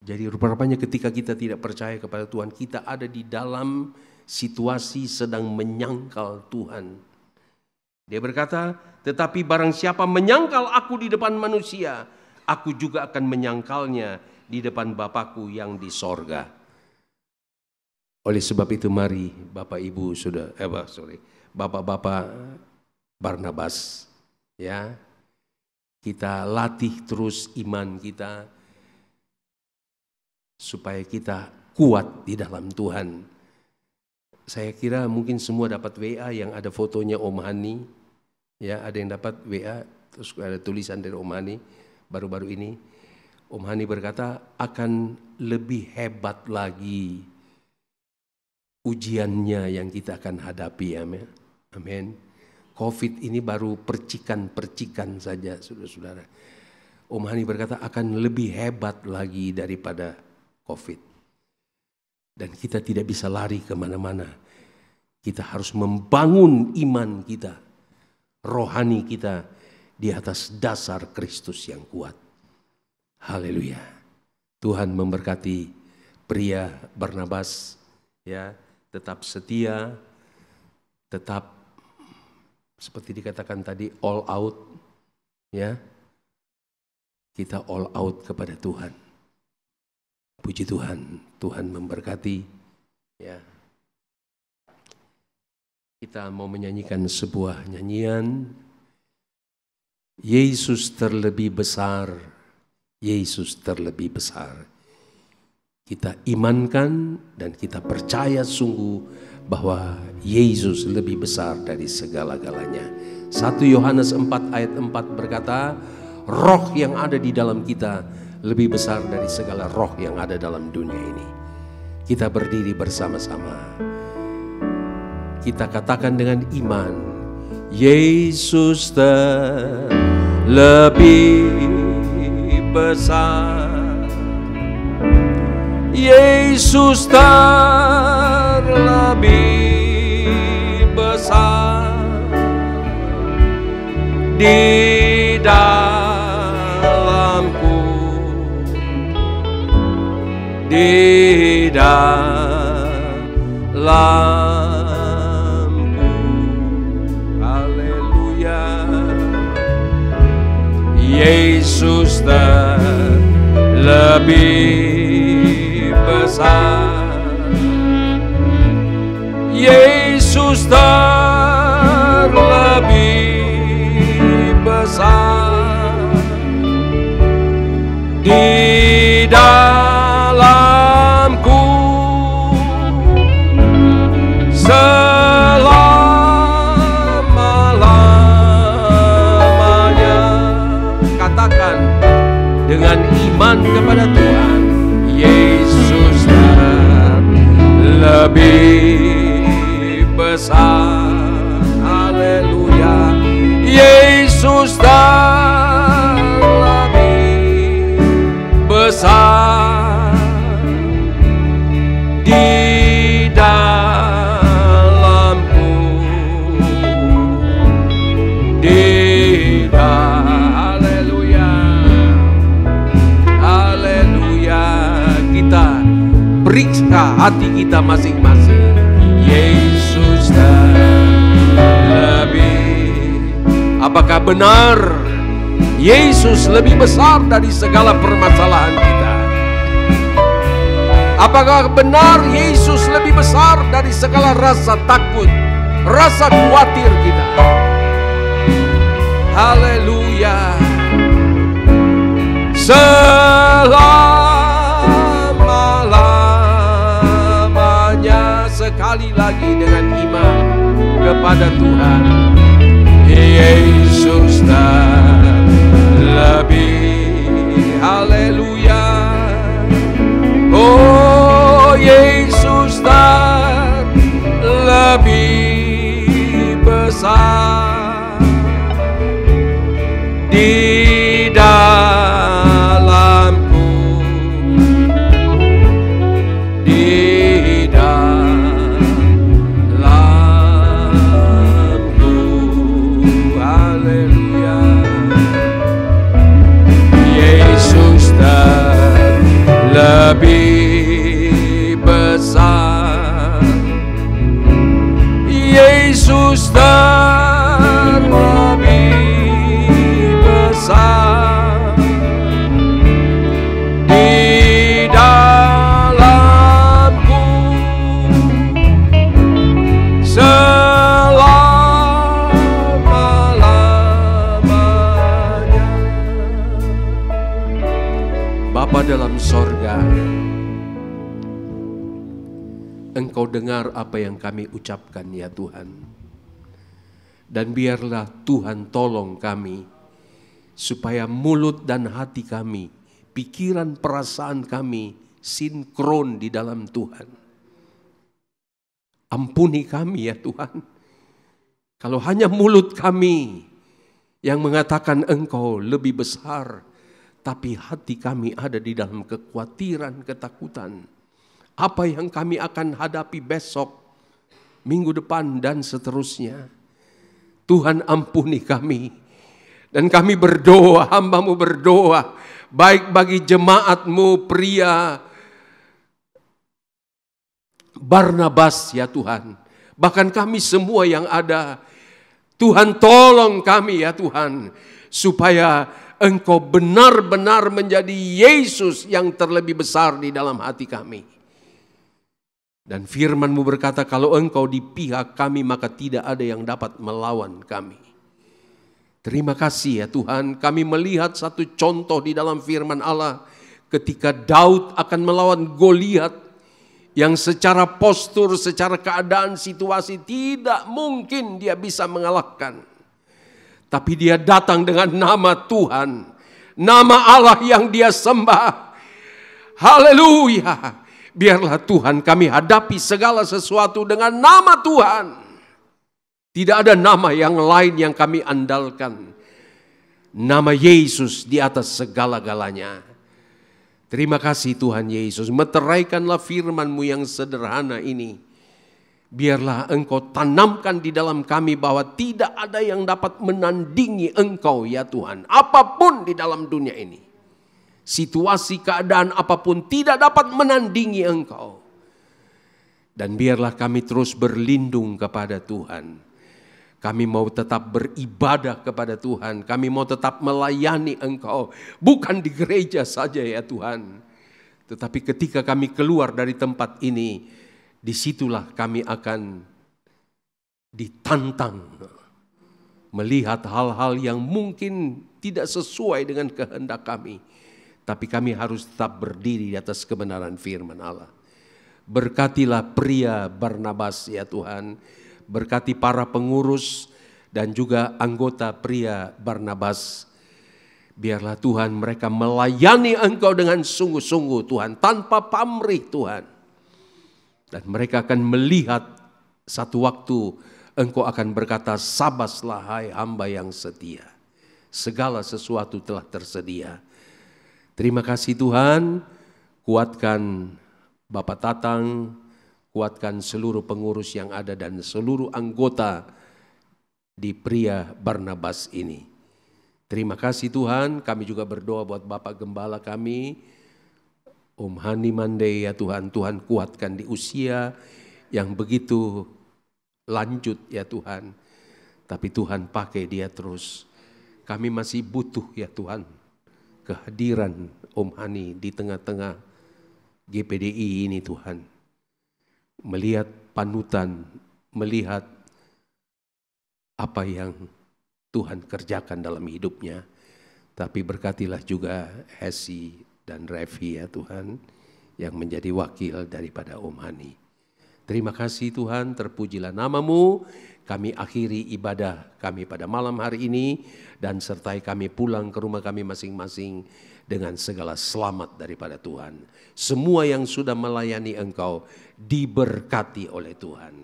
Jadi rupa-rupanya ketika kita tidak percaya kepada Tuhan, kita ada di dalam situasi sedang menyangkal Tuhan. Dia berkata, tetapi barang siapa menyangkal aku di depan manusia, aku juga akan menyangkalnya di depan Bapakku yang di sorga. Oleh sebab itu mari Bapak Ibu Bapak-bapak Barnabas, ya, kita latih terus iman kita supaya kita kuat di dalam Tuhan. Saya kira mungkin semua dapat WA yang ada fotonya Om Hani, ya, ada yang dapat WA terus ada tulisan dari Om Hani baru-baru ini. Om Hani berkata akan lebih hebat lagi ujiannya yang kita akan hadapi, amin. Amin. Covid ini baru percikan-percikan saja, saudara-saudara. Om Hani berkata akan lebih hebat lagi daripada Covid. Dan kita tidak bisa lari kemana-mana. Kita harus membangun iman kita, rohani kita di atas dasar Kristus yang kuat. Haleluya. Tuhan memberkati pria Barnabas, ya. Tetap setia, tetap seperti dikatakan tadi all out, ya. Kita all out kepada Tuhan. Puji Tuhan, Tuhan memberkati, ya. Kita mau menyanyikan sebuah nyanyian. Yesus terlebih besar, Yesus terlebih besar. Kita imankan dan kita percaya sungguh bahwa Yesus lebih besar dari segala-galanya. 1 Yohanes 4 ayat 4 berkata, roh yang ada di dalam kita lebih besar dari segala roh yang ada dalam dunia ini. Kita berdiri bersama-sama. Kita katakan dengan iman, Yesus lebih besar. Yesus terlebih besar di dalamku, di dalamku. Haleluya. Yesus terlebih besar, Yesus terlebih besar di dalamku selama-lamanya. Katakan dengan iman kepada Tuhan, Yesus lebih besar. Haleluya. Yesus lebih besar di dalamku, di haleluya. Haleluya. Kita periksa hati kita masing-masing. Yesus lebih. Apakah benar Yesus lebih besar dari segala permasalahan kita? Apakah benar Yesus lebih besar dari segala rasa takut, rasa khawatir kita? Haleluya. Selama-lamanya sekali lagi dengan iman kepada Tuhan. Yesus tak lebih, haleluya. Oh, Yesus tak lebih besar di dalamku, di dalamku, haleluya. Yesus tak lebih besar, Yesus tak lebih besar di dalamku selama-lamanya. Bapa dalam sorga, Engkau dengar apa yang kami ucapkan ya Tuhan. Dan biarlah Tuhan tolong kami, supaya mulut dan hati kami, pikiran perasaan kami sinkron di dalam Tuhan. Ampuni kami ya Tuhan, kalau hanya mulut kami yang mengatakan Engkau lebih besar, tapi hati kami ada di dalam kekhawatiran, ketakutan. Apa yang kami akan hadapi besok, minggu depan dan seterusnya. Tuhan ampuni kami. Dan kami berdoa, hamba-Mu berdoa, baik bagi jemaat-Mu pria Barnabas ya Tuhan. Bahkan kami semua yang ada. Tuhan tolong kami ya Tuhan, supaya Engkau benar-benar menjadi Yesus yang terlebih besar di dalam hati kami. Dan firman-Mu berkata, kalau Engkau di pihak kami, maka tidak ada yang dapat melawan kami. Terima kasih ya Tuhan, kami melihat satu contoh di dalam firman Allah, ketika Daud akan melawan Goliat, yang secara postur, secara keadaan, situasi tidak mungkin dia bisa mengalahkan. Tapi dia datang dengan nama Tuhan, nama Allah yang dia sembah. Haleluya. Biarlah Tuhan kami hadapi segala sesuatu dengan nama Tuhan. Tidak ada nama yang lain yang kami andalkan. Nama Yesus di atas segala-galanya. Terima kasih Tuhan Yesus. Meteraikanlah firman-Mu yang sederhana ini. Biarlah Engkau tanamkan di dalam kami bahwa tidak ada yang dapat menandingi Engkau ya Tuhan. Apapun di dalam dunia ini. Situasi keadaan apapun tidak dapat menandingi Engkau. Dan biarlah kami terus berlindung kepada Tuhan. Kami mau tetap beribadah kepada Tuhan. Kami mau tetap melayani Engkau. Bukan di gereja saja ya Tuhan. Tetapi ketika kami keluar dari tempat ini, disitulah kami akan ditantang. Melihat hal-hal yang mungkin tidak sesuai dengan kehendak kami. Tapi kami harus tetap berdiri di atas kebenaran firman Allah. Berkatilah pria Barnabas ya Tuhan. Berkati para pengurus dan juga anggota pria Barnabas. Biarlah Tuhan mereka melayani Engkau dengan sungguh-sungguh Tuhan. Tanpa pamrih Tuhan. Dan mereka akan melihat satu waktu Engkau akan berkata, sabaslah hai hamba yang setia. Segala sesuatu telah tersedia. Terima kasih Tuhan, kuatkan Bapak Tatang, kuatkan seluruh pengurus yang ada dan seluruh anggota di pria Barnabas ini. Terima kasih Tuhan, kami juga berdoa buat Bapak Gembala kami, Om Hani Mande ya Tuhan, Tuhan kuatkan di usia yang begitu lanjut ya Tuhan. Tapi Tuhan pakai dia terus, kami masih butuh ya Tuhan. Kehadiran Om Hani di tengah-tengah GPDI ini Tuhan. Melihat panutan, melihat apa yang Tuhan kerjakan dalam hidupnya. Tapi berkatilah juga Hesi dan Revi ya Tuhan, yang menjadi wakil daripada Om Hani. Terima kasih Tuhan, terpujilah nama-Mu. Kami akhiri ibadah kami pada malam hari ini dan sertai kami pulang ke rumah kami masing-masing dengan segala selamat daripada Tuhan. Semua yang sudah melayani Engkau diberkati oleh Tuhan.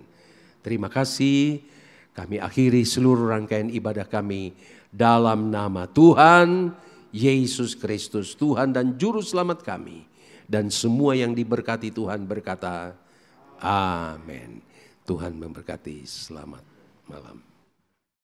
Terima kasih, kami akhiri seluruh rangkaian ibadah kami dalam nama Tuhan Yesus Kristus, Tuhan dan Juru Selamat kami. Dan semua yang diberkati Tuhan berkata, amin. Tuhan memberkati. Selamat malam.